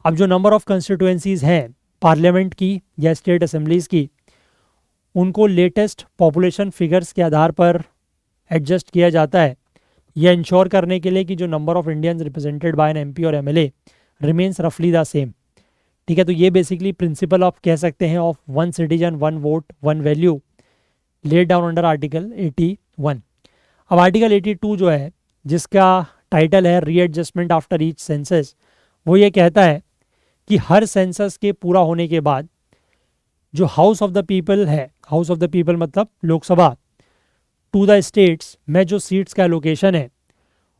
अब जो नंबर ऑफ़ कंस्टिट्यूएंसीज़ हैं पार्लियामेंट की या स्टेट असेंबलीज़ की, उनको लेटेस्ट पॉपुलेशन फिगर्स के आधार पर एडजस्ट किया जाता है, यह इंश्योर करने के लिए कि जो number of Indians represented by an MP और एमएलए रिमेन्स रफली द सेम। ठीक है, तो ये बेसिकली प्रिंसिपल ऑफ कह सकते हैं of one citizen one vote one value laid down under article 81। अब आर्टिकल 82 जो है, जिसका टाइटल है रीएडजस्टमेंट आफ्टर ईच सेंसस, वो ये कहता है कि हर सेंसस के पूरा होने के बाद जो हाउस ऑफ द पीपल है, हाउस ऑफ द पीपल मतलब लोकसभा, टू द स्टेट्स में जो सीट्स का एलोकेशन है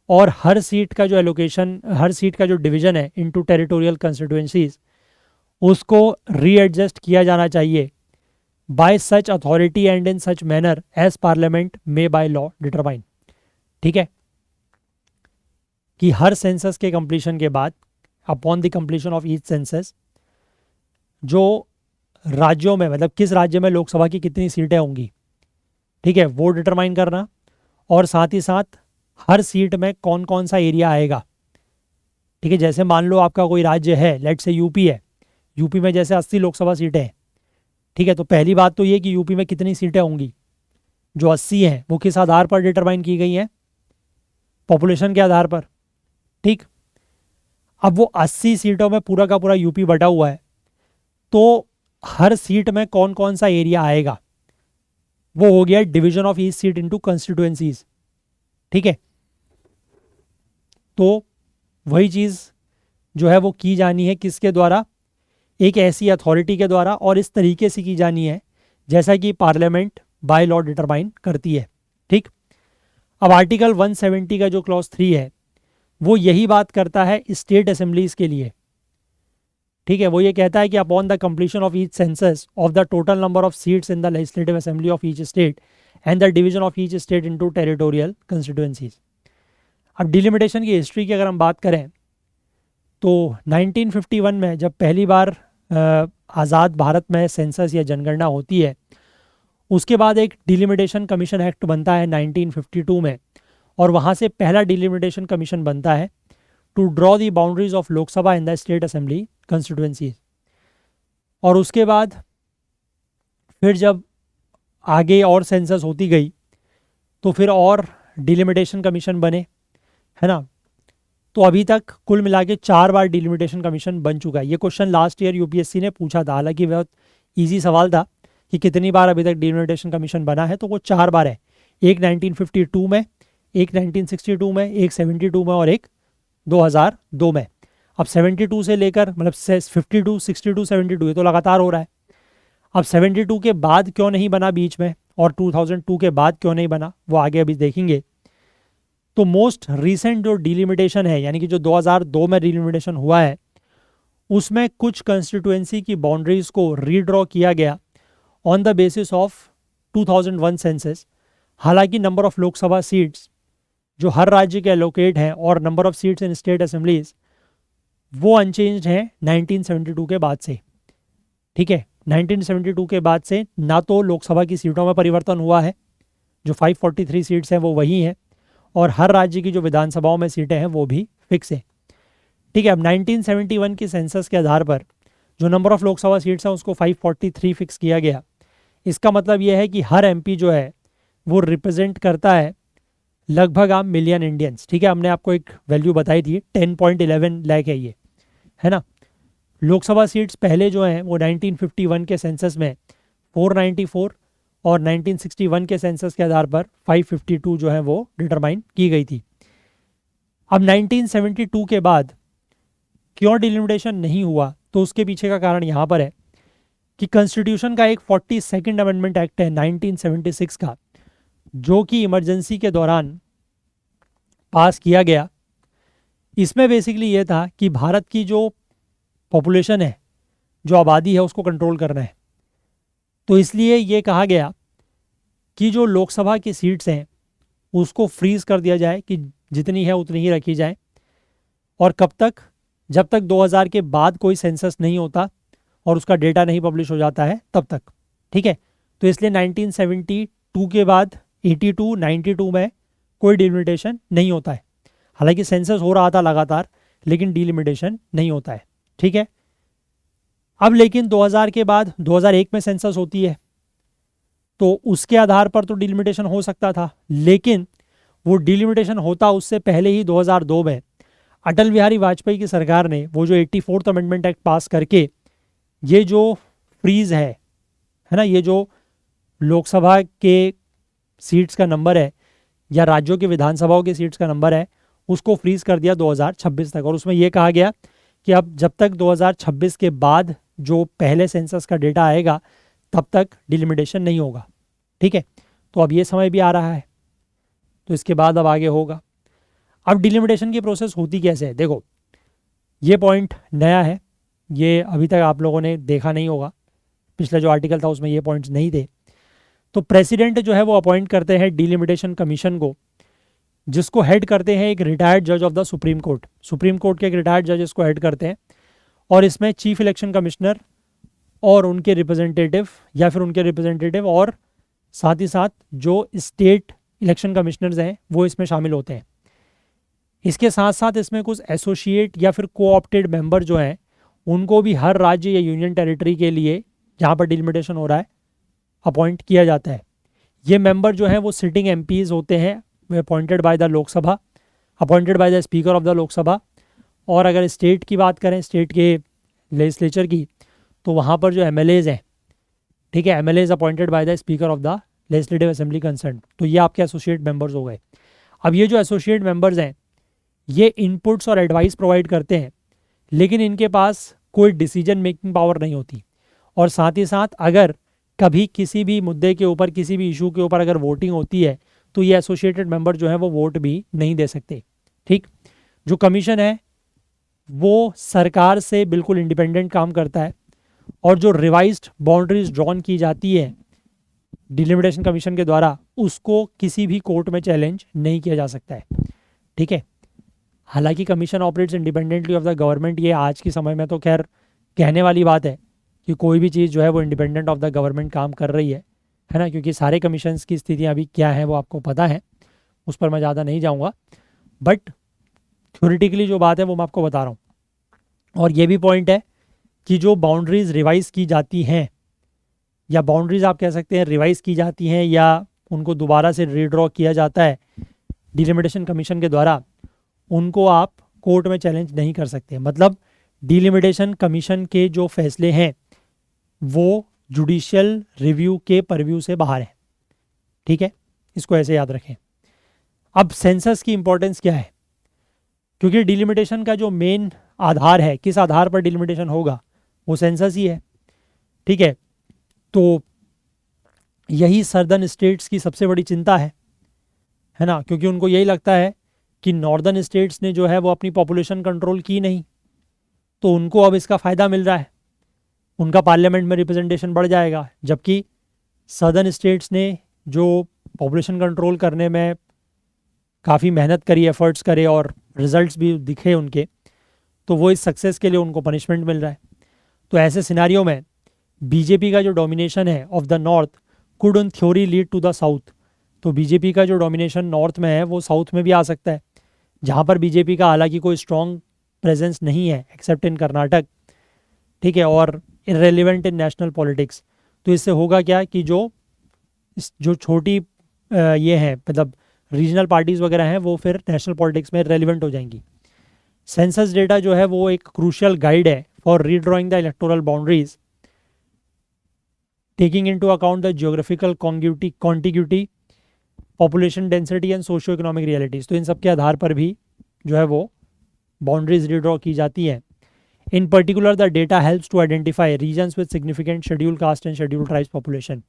और हर सीट का जो एलोकेशन, हर सीट का जो डिवीजन है इनटू टेरिटोरियल कंस्टिट्यूएंसीज, उसको रीएडजस्ट किया जाना चाहिए by such authority and in such manner as parliament may by law determine. ठीक है, कि हर सेंसस के कंप्लीशन के बाद, upon the completion of each census, जो राज्यों में, मतलब किस राज्य में लोकसभा की कितनी सीटें होंगी, ठीक है, वो डिटरमाइन करना, और साथ ही साथ हर सीट में कौन कौन सा एरिया आएगा। ठीक है, जैसे मान लो आपका कोई राज्य है, लेट से यूपी है, यूपी में जैसे 80 लोकसभा सीटें हैं। ठीक है, तो पहली बात तो ये कि यूपी में कितनी सीटें होंगी, जो 80 हैं वो किस आधार पर डिटरमाइन की गई हैं, पॉपुलेशन के आधार पर। ठीक, अब वो 80 सीटों में पूरा का पूरा यूपी बटा हुआ है, तो हर सीट में कौन कौन सा एरिया आएगा, वो हो गया division of each seat into constituencies. ठीक है, तो वही चीज़ जो है वो की जानी है किसके द्वारा, एक ऐसी अथॉरिटी के द्वारा, और इस तरीके से की जानी है जैसा कि पार्लियामेंट बाय लॉ डिटरमाइन करती है। ठीक, अब आर्टिकल 170 का जो क्लॉज 3 है वो यही बात करता है स्टेट असेंबलीज के लिए। ठीक है, वो ये कहता है कि upon the completion of each census of the total number of seats in the legislative assembly of each state and the division of each state into territorial constituencies. अब डिलिमिटेशन की हिस्ट्री की अगर हम बात करें तो 1951 में जब पहली बार आज़ाद भारत में सेंसस या जनगणना होती है, उसके बाद एक डिलिमिटेशन कमीशन एक्ट बनता है 1952 में, और वहाँ से पहला डिलिमिटेशन कमीशन बनता है to draw the boundaries of Lok Sabha in the state assembly constituencies. और उसके बाद फिर जब आगे और सेंसस होती गई तो फिर और डिलिमिटेशन कमीशन बने, है ना। तो अभी तक कुल मिला के 4 बार डिलिमिटेशन कमीशन बन चुका है। ये क्वेश्चन लास्ट ईयर यूपीएससी ने पूछा था, हालांकि बहुत इजी सवाल था कि कितनी बार अभी तक डिलिमिटेशन कमीशन बना है, तो वो 4 बार है। एक 1952 में, एक 1962 में, एक 72 में और एक 2002 में। अब 72 से लेकर मतलब 52, 62, 72 ये तो लगातार हो रहा है। अब 72 के बाद क्यों नहीं बना बीच में, और 2002 के बाद क्यों नहीं बना, वो आगे अभी देखेंगे। तो मोस्ट रीसेंट जो डिलिमिटेशन है, यानी कि जो 2002 में डिलिमिटेशन हुआ है, उसमें कुछ कंस्टिट्यूएंसी की बाउंड्रीज को रीड्रॉ किया गया on the basis of 2001 census. हालांकि नंबर ऑफ लोकसभा सीट्स जो हर राज्य के एलोकेट हैं और number of seats in state assemblies वो अनचेंज्ड हैं 1972 के बाद से। ठीक है, 1972 के बाद से ना तो लोकसभा की सीटों में परिवर्तन हुआ है, जो 543 सीट्स हैं वो वही हैं, और हर राज्य की जो विधानसभाओं में सीटें हैं वो भी फिक्स है। ठीक है, अब 1971 की सेंसस के आधार पर जो नंबर ऑफ लोकसभा सीट्स हैं उसको 543 फिक्स किया गया। इसका मतलब यह है कि हर एमपी जो है वो रिप्रेजेंट करता है लगभग आप मिलियन इंडियंस। ठीक है, हमने आपको एक वैल्यू बताई थी 10.11 लाख है ये, है ना। लोकसभा सीट्स पहले जो हैं वो 1951 के सेंसस में 494 और 1961 के सेंसस के आधार पर 552 जो है वो डिटरमाइन की गई थी। अब 1972 के बाद क्यों डिलिमिटेशन नहीं हुआ, तो उसके पीछे का कारण यहाँ पर है कि कॉन्स्टिट्यूशन का एक 42nd अमेंडमेंट एक्ट है 1976 का, जो कि इमरजेंसी के दौरान पास किया गया। इसमें बेसिकली ये था कि भारत की जो पॉपुलेशन है, जो आबादी है, उसको कंट्रोल करना है। तो इसलिए ये कहा गया कि जो लोकसभा की सीट्स हैं उसको फ्रीज कर दिया जाए कि जितनी है उतनी ही रखी जाए, और कब तक, जब तक 2000 के बाद कोई सेंसस नहीं होता और उसका डेटा नहीं पब्लिश हो जाता है तब तक। ठीक है, तो इसलिए 1972 के बाद 82, 92 में कोई डिलिमिटेशन नहीं होता है। हालांकि सेंसस हो रहा था लगातार, लेकिन डिलिमिटेशन नहीं होता है। ठीक है, अब लेकिन 2000 के बाद 2001 में सेंसस होती है, तो उसके आधार पर तो डिलिमिटेशन हो सकता था, लेकिन वो डिलिमिटेशन होता उससे पहले ही 2002 में अटल बिहारी वाजपेयी की सरकार ने वो जो 84th अमेंडमेंट एक्ट पास करके ये जो फ्रीज है ना, ये जो लोकसभा के सीट्स का नंबर है या राज्यों की विधानसभाओं की सीट्स का नंबर है, उसको फ्रीज कर दिया 2026 तक। और उसमें यह कहा गया कि अब जब तक 2026 के बाद जो पहले सेंसस का डेटा आएगा तब तक डिलिमिटेशन नहीं होगा। ठीक है, तो अब ये समय भी आ रहा है, तो इसके बाद अब आगे होगा। अब डिलिमिटेशन की प्रोसेस होती कैसे है, देखो ये पॉइंट नया है, ये अभी तक आप लोगों ने देखा नहीं होगा। पिछला जो आर्टिकल था उसमें ये पॉइंट्स नहीं थे। तो प्रेसिडेंट जो है वो अपॉइंट करते हैं डिलिमिटेशन कमीशन को, जिसको हेड करते हैं एक रिटायर्ड जज of the supreme court. Supreme court के एक रिटायर्ड जज इसको हेड करते हैं, और इसमें चीफ इलेक्शन कमिश्नर और उनके रिप्रेजेंटेटिव या फिर उनके रिप्रेजेंटेटिव और साथ ही साथ जो स्टेट इलेक्शन कमिश्नर्स हैं वो इसमें शामिल होते हैं। इसके साथ साथ इसमें कुछ एसोसिएट या फिर कोऑप्टेड मेंबर जो हैं उनको भी हर राज्य या यूनियन टेरिटरी के लिए जहाँ पर डिलिमिटेशन हो रहा है अपॉइंट किया जाता है। ये मेंबर जो हैं वो सिटिंग एमपीज होते हैं, appointed by the Lok Sabha, appointed by the speaker of the Lok Sabha. और अगर स्टेट की बात करें, स्टेट के लेजिस्लेचर की, तो वहाँ पर जो एमएलएज हैं, ठीक है, MLAs appointed by the speaker of the legislative assembly concern. तो ये आपके एसोसिएट मेंबर्स हो गए। अब ये जो एसोसिएट मेंबर्स हैं ये इनपुट्स और एडवाइस प्रोवाइड करते हैं, लेकिन इनके पास कोई डिसीजन मेकिंग पावर नहीं होती। और साथ ही साथ अगर कभी किसी भी मुद्दे के ऊपर, किसी भी इशू के ऊपर अगर वोटिंग होती है तो ये एसोसिएटेड मेंबर जो है वो वोट भी नहीं दे सकते। ठीक, जो कमीशन है वो सरकार से बिल्कुल इंडिपेंडेंट काम करता है, और जो रिवाइज्ड बाउंड्रीज ड्रॉन की जाती है डिलिमिटेशन कमीशन के द्वारा, उसको किसी भी कोर्ट में चैलेंज नहीं किया जा सकता है। ठीक है, हालांकि commission operates independently of the government, ये आज के समय में तो खैर कहने वाली बात है कि कोई भी चीज़ जो है वो इंडिपेंडेंट ऑफ द गवर्नमेंट काम कर रही है ना, क्योंकि सारे कमीशंस की स्थितियाँ अभी क्या है वो आपको पता है, उस पर मैं ज़्यादा नहीं जाऊँगा, बट थ्योरेटिकली जो बात है वो मैं आपको बता रहा हूँ। और ये भी पॉइंट है कि जो बाउंड्रीज रिवाइज की जाती हैं, या बाउंड्रीज आप कह सकते हैं रिवाइज की जाती हैं, या उनको दोबारा से रीड्रॉ किया जाता है डिलिमिटेशन कमीशन के द्वारा, उनको आप कोर्ट में चैलेंज नहीं कर सकते। मतलब डिलिमिटेशन कमीशन के जो फैसले हैं वो जुडिशियल रिव्यू के परव्यू से बाहर है। ठीक है, इसको ऐसे याद रखें। अब सेंसस की इंपॉर्टेंस क्या है, क्योंकि डिलिमिटेशन का जो मेन आधार है, किस आधार पर डिलिमिटेशन होगा, वो सेंसस ही है। ठीक है, तो यही सर्दर्न स्टेट्स की सबसे बड़ी चिंता है ना, क्योंकि उनको यही लगता है कि नॉर्दर्न स्टेट्स ने जो है वो अपनी पॉपुलेशन कंट्रोल की नहीं, तो उनको अब इसका फ़ायदा मिल रहा है, उनका पार्लियामेंट में रिप्रेजेंटेशन बढ़ जाएगा। जबकि सदर्न स्टेट्स ने जो पॉपुलेशन कंट्रोल करने में काफ़ी मेहनत करी, एफर्ट्स करे और रिजल्ट्स भी दिखे उनके, तो वो इस सक्सेस के लिए उनको पनिशमेंट मिल रहा है। तो ऐसे सिनारियों में बीजेपी का जो डोमिनेशन है of the north could in theory lead to the south. तो बीजेपी का जो डोमिनेशन नॉर्थ में है वो साउथ में भी आ सकता है, जहाँ पर बीजेपी का हालांकि कोई स्ट्रॉन्ग प्रेजेंस नहीं है एक्सेप्ट इन कर्नाटक, ठीक है, और इरेलीवेंट इन नेशनल पॉलिटिक्स। तो इससे होगा क्या कि जो छोटी ये हैं मतलब रीजनल पार्टीज़ वगैरह हैं वो फिर नेशनल पॉलिटिक्स में रेलिवेंट हो जाएंगी। सेंसस डेटा जो है वो एक क्रूशियल गाइड है for redrawing the electoral boundaries taking into account the geographical contiguity, population density and socio economic realities. तो इन सब के आधार पर भी जो है वो बाउंड्रीज रीड्रॉ की जाती हैं। In particular the data helps to identify regions with significant schedule caste and schedule tribes population,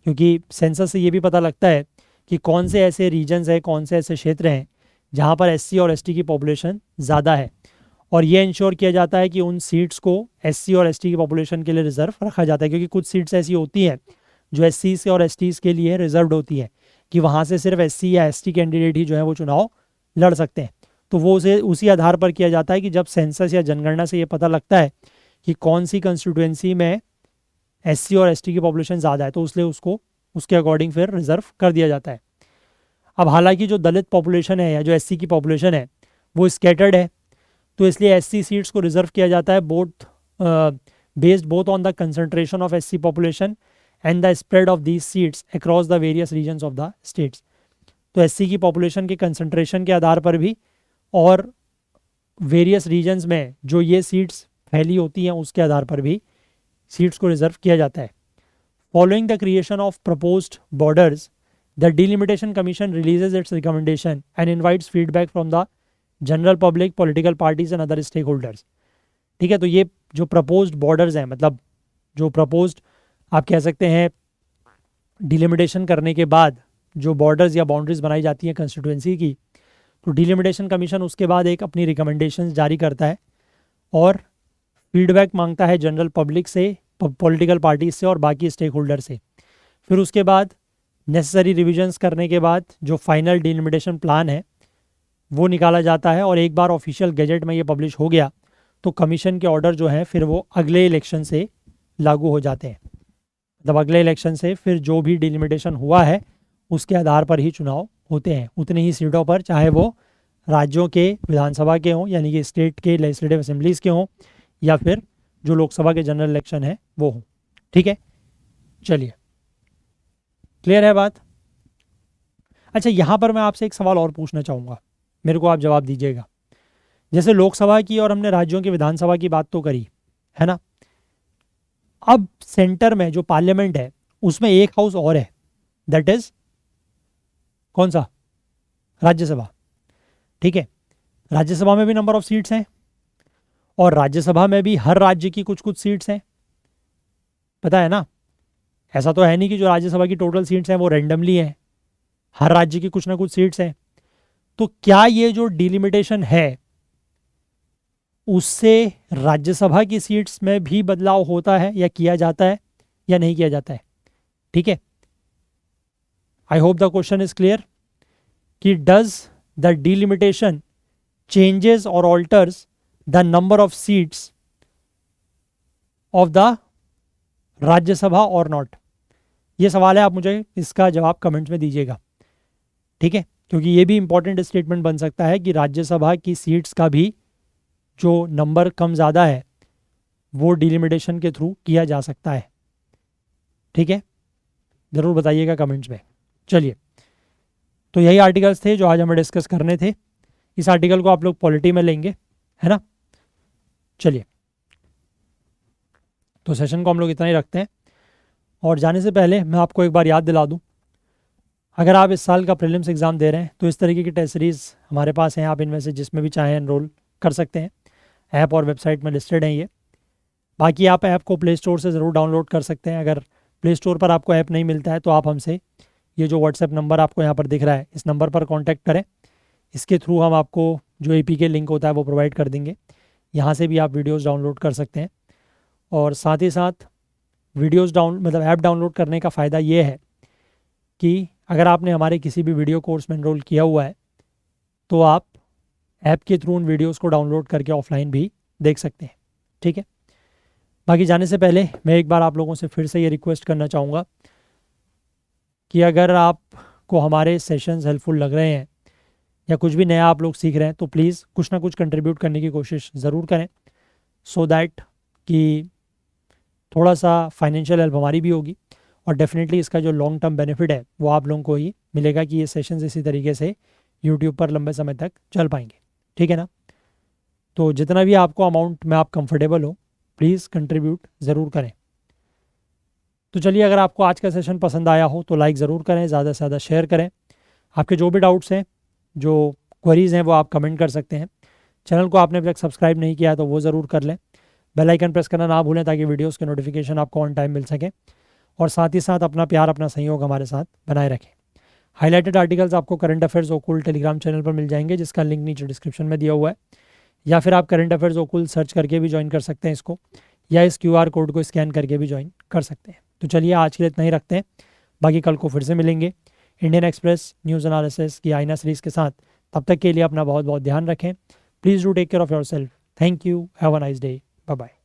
क्योंकि सेंसस से ये भी पता लगता है कि कौन से ऐसे रीजन्स हैं, कौन से ऐसे क्षेत्र हैं जहाँ पर एससी और एसटी की पॉपुलेशन ज़्यादा है, और ये इंश्योर किया जाता है कि उन सीट्स को एससी और एसटी की पॉपुलेशन के लिए रिजर्व रखा जाता है, क्योंकि कुछ सीट्स ऐसी होती हैं जो एससी से और एसटीज़ के लिए रिजर्व्ड होती है कि वहाँ से सिर्फ एससी या एसटी कैंडिडेट ही जो है वो चुनाव लड़ सकते हैं। तो वो उसी आधार पर किया जाता है कि जब सेंसस या जनगणना से ये पता लगता है कि कौन सी कंस्टिट्यूएंसी में एससी और एसटी की पॉपुलेशन ज़्यादा है तो इसलिए उसको उसके अकॉर्डिंग फिर रिजर्व कर दिया जाता है। अब हालांकि जो दलित पॉपुलेशन है या जो एससी की पॉपुलेशन है वो स्कैटर्ड है, तो इसलिए एससी सीट्स को रिजर्व किया जाता है based both on the concentration of SC population and the spread of these seats across the various regions of the states. तो एससी की पॉपुलेशन के कंसंट्रेशन के आधार पर भी और वेरियस रीजन्स में जो ये सीट्स फैली होती हैं उसके आधार पर भी सीट्स को रिजर्व किया जाता है। Following the creation of proposed borders the delimitation commission releases its recommendation and invites feedback from the general public, political parties and other stake holders. ठीक है, तो ये जो प्रपोज्ड बॉर्डर्स हैं, मतलब जो प्रपोज्ड आप कह सकते हैं डिलिमिटेशन करने के बाद जो बॉर्डर्स या बाउंड्रीज बनाई जाती हैं कंस्टिट्यूएंसी की, तो डिलिमिटेशन कमीशन उसके बाद एक अपनी रिकमेंडेशंस जारी करता है और फीडबैक मांगता है जनरल पब्लिक से, पॉलिटिकल पार्टीज से और बाकी स्टेक होल्डर से। फिर उसके बाद नेसेसरी रिविजन्स करने के बाद जो फाइनल डिलिमिटेशन प्लान है वो निकाला जाता है, और एक बार ऑफिशियल गैजेट में ये पब्लिश हो गया तो कमीशन के ऑर्डर जो हैं फिर वो अगले इलेक्शन से लागू हो जाते हैं। मतलब अगले इलेक्शन से फिर जो भी डिलिमिटेशन हुआ है उसके आधार पर ही चुनाव होते हैं, उतनी ही सीटों पर, चाहे वो राज्यों के विधानसभा के हों यानी कि स्टेट के लेजिस्लेटिव असेंबलीज़ के हों या फिर जो लोकसभा के जनरल इलेक्शन है वो हों। ठीक है, चलिए, क्लियर है बात। अच्छा, यहाँ पर मैं आपसे एक सवाल और पूछना चाहूँगा, मेरे को आप जवाब दीजिएगा। जैसे लोकसभा की और हमने राज्यों की विधानसभा की बात तो करी है ना, अब सेंटर में जो पार्लियामेंट है उसमें एक हाउस और है, दैट इज कौन सा? राज्यसभा। ठीक है, राज्यसभा में भी नंबर ऑफ सीट्स हैं और राज्यसभा में भी हर राज्य की कुछ कुछ सीट्स हैं, पता है ना। ऐसा तो है नहीं कि जो राज्यसभा की टोटल सीट्स हैं वो रैंडमली हैं, हर राज्य की कुछ ना कुछ सीट्स हैं। तो क्या ये जो डिलिमिटेशन है उससे राज्यसभा की सीट्स में भी बदलाव होता है या किया जाता है या नहीं किया जाता है? ठीक है, I hope the question is clear कि डज द डिलिमिटेशन चेंजेस और alters the number of seats of the Rajya Sabha और नॉट। ये सवाल है, आप मुझे इसका जवाब कमेंट्स में दीजिएगा। ठीक है, क्योंकि ये भी इंपॉर्टेंट स्टेटमेंट बन सकता है कि राज्यसभा की सीट्स का भी जो नंबर कम ज़्यादा है वो डिलिमिटेशन के थ्रू किया जा सकता है। ठीक है, ज़रूर बताइएगा कमेंट्स में। चलिए, तो यही आर्टिकल्स थे जो आज हमें डिस्कस करने थे। इस आर्टिकल को आप लोग पॉलिटी में लेंगे, है ना। चलिए, तो सेशन को हम लोग इतना ही रखते हैं, और जाने से पहले मैं आपको एक बार याद दिला दूं, अगर आप इस साल का प्रीलिम्स एग्ज़ाम दे रहे हैं तो इस तरीके की टेस्ट सीरीज़ हमारे पास हैं, आप इनमें से जिसमें भी चाहें एनरोल कर सकते हैं। ऐप और वेबसाइट में लिस्टेड हैं ये। बाकी आप ऐप को प्ले स्टोर से ज़रूर डाउनलोड कर सकते हैं। अगर प्ले स्टोर पर आपको ऐप नहीं मिलता है तो आप हमसे, ये जो व्हाट्सएप नंबर आपको यहाँ पर दिख रहा है, इस नंबर पर कॉन्टैक्ट करें। इसके थ्रू हम आपको जो APK लिंक होता है वो प्रोवाइड कर देंगे। यहाँ से भी आप वीडियोज़ डाउनलोड कर सकते हैं। और साथ ही साथ वीडियोज़ ऐप डाउनलोड करने का फ़ायदा ये है कि अगर आपने हमारे किसी भी वीडियो कोर्स में एनरोल किया हुआ है तो आप ऐप के थ्रू उन वीडियोज़ को डाउनलोड करके ऑफलाइन भी देख सकते हैं। ठीक है, बाकी जाने से पहले मैं एक बार आप लोगों से फिर से ये रिक्वेस्ट करना चाहूँगा कि अगर आपको हमारे सेशंस हेल्पफुल लग रहे हैं या कुछ भी नया आप लोग सीख रहे हैं तो प्लीज़ कुछ ना कुछ कंट्रीब्यूट करने की कोशिश ज़रूर करें, सो दैट कि थोड़ा सा फाइनेंशियल हेल्प हमारी भी होगी और डेफिनेटली इसका जो लॉन्ग टर्म बेनिफिट है वो आप लोगों को ही मिलेगा कि ये सेशंस इसी तरीके से यूट्यूब पर लंबे समय तक चल पाएंगे। ठीक है ना? तो जितना भी आपको अमाउंट में आप कंफर्टेबल हो प्लीज़ कंट्रीब्यूट ज़रूर करें। तो चलिए, अगर आपको आज का सेशन पसंद आया हो तो लाइक ज़रूर करें, ज़्यादा से ज़्यादा शेयर करें। आपके जो भी डाउट्स हैं, जो क्वेरीज़ हैं, वो आप कमेंट कर सकते हैं। चैनल को आपने अभी तक सब्सक्राइब नहीं किया है तो वो ज़रूर कर लें। बेल आइकन प्रेस करना ना भूलें ताकि वीडियोस के नोटिफिकेशन आपको ऑन टाइम मिल सके। और साथ ही साथ अपना प्यार, अपना सहयोग हमारे साथ बनाए रखें। हाईलाइटेड आर्टिकल्स आपको करंट अफेयर्स ओकुल टेलीग्राम चैनल पर मिल जाएंगे, जिसका लिंक नीचे डिस्क्रिप्शन में दिया हुआ है, या फिर आप करंट अफेयर्स ओकुल सर्च करके भी ज्वाइन कर सकते हैं इसको, या इस QR कोड को स्कैन करके भी ज्वाइन कर सकते हैं। तो चलिए, आज के लिए इतना ही रखते हैं, बाकी कल को फिर से मिलेंगे इंडियन एक्सप्रेस न्यूज़ एनालिसिस की आईना सीरीज़ के साथ। तब तक के लिए अपना बहुत बहुत ध्यान रखें। Please do take care of your self. Thank you. Have a nice day. Bye bye.